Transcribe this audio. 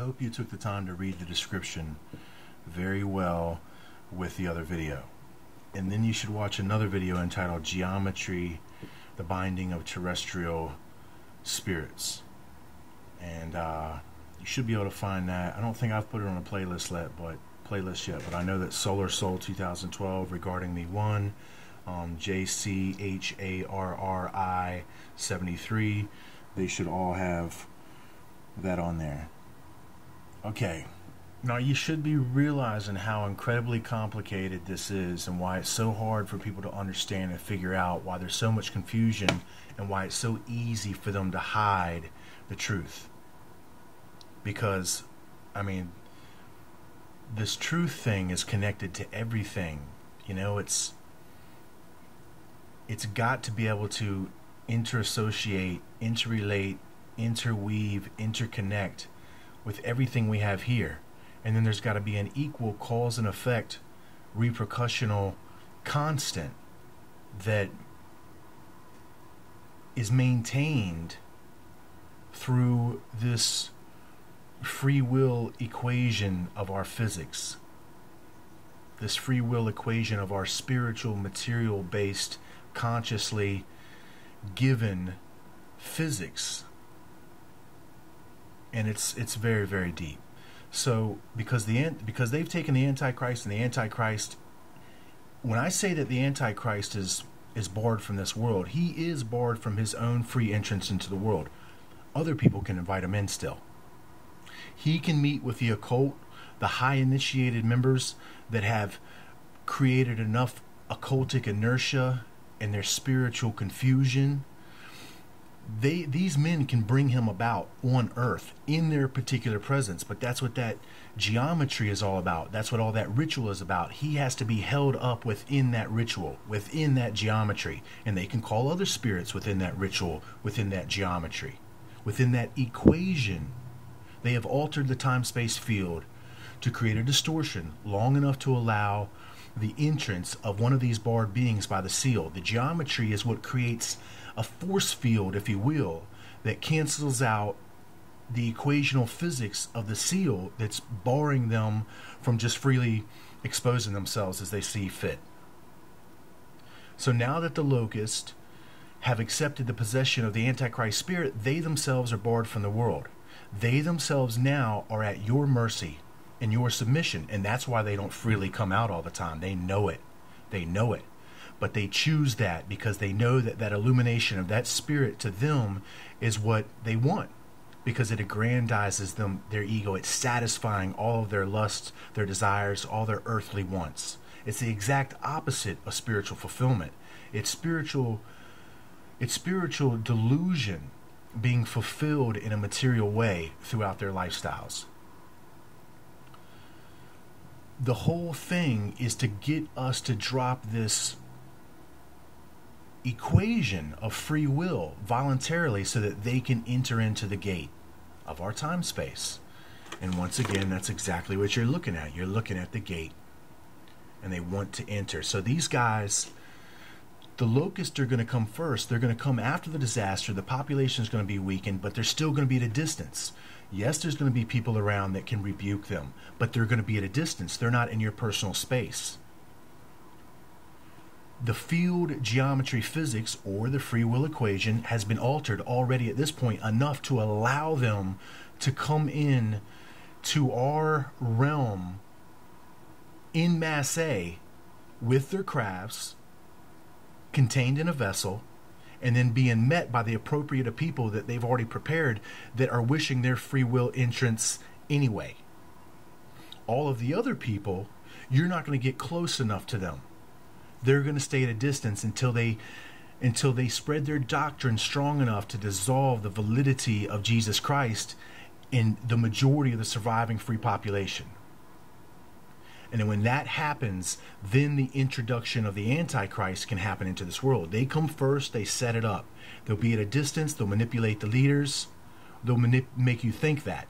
hope you took the time to read the description very well with the other video. And then you should watch another video entitled Geometry, the Binding of Terrestrial Spirits. And you should be able to find that. I don't think I've put it on a playlist yet, but I know that Solar Soul 2012 regarding the one, JCHARRI 73, they should all have that on there. Okay, now you should be realizing how incredibly complicated this is and why it's so hard for people to understand and figure out, why there's so much confusion and why it's so easy for them to hide the truth. Because, I mean, this truth thing is connected to everything. You know, it's got to be able to interassociate, interrelate, interweave, interconnect with everything we have here. And then there's got to be an equal cause and effect repercussional constant that is maintained through this free will equation of our physics, this free will equation of our spiritual, material based, consciously given physics. And it's very, very deep. So because they've taken the Antichrist, and the Antichrist, when I say that the Antichrist is barred from this world, he is barred from his own free entrance into the world. Other people can invite him in still. He can meet with the occult, the high initiated members that have created enough occultic inertia and their spiritual confusion. These men can bring him about on earth in their particular presence, but that's what that geometry is all about. That's what all that ritual is about. He has to be held up within that ritual, within that geometry, and they can call other spirits within that ritual, within that geometry, within that equation. They have altered the time-space field to create a distortion long enough to allow the entrance of one of these barred beings by the seal. The geometry is what creates a force field, if you will, that cancels out the equational physics of the seal that's barring them from just freely exposing themselves as they see fit. So now that the Locust have accepted the possession of the Antichrist spirit, they themselves are barred from the world. They themselves now are at your mercy and your submission, and that's why they don't freely come out all the time. They know it. They know it. But they choose that because they know that that illumination of that spirit to them is what they want, because it aggrandizes them, their ego. It's satisfying all of their lusts, their desires, all their earthly wants. It's the exact opposite of spiritual fulfillment. It's spiritual delusion being fulfilled in a material way throughout their lifestyles. The whole thing is to get us to drop this equation of free will voluntarily so that they can enter into the gate of our time space. And once again, that's exactly what you're looking at. You're looking at the gate, and they want to enter. So these guys, the Locusts, are going to come first. They're going to come after the disaster. The population is going to be weakened, but they're still going to be at a distance. Yes, there's going to be people around that can rebuke them, but they're going to be at a distance. They're not in your personal space. The field geometry physics, or the free will equation, has been altered already at this point enough to allow them to come in to our realm in masse with their crafts contained in a vessel, and then being met by the appropriate people that they've already prepared that are wishing their free will entrance anyway. All of the other people, you're not going to get close enough to them. They're going to stay at a distance until they spread their doctrine strong enough to dissolve the validity of Jesus Christ in the majority of the surviving free population. And then when that happens, then the introduction of the Antichrist can happen into this world. They come first, they set it up. They'll be at a distance, they'll manipulate the leaders, they'll make you think that.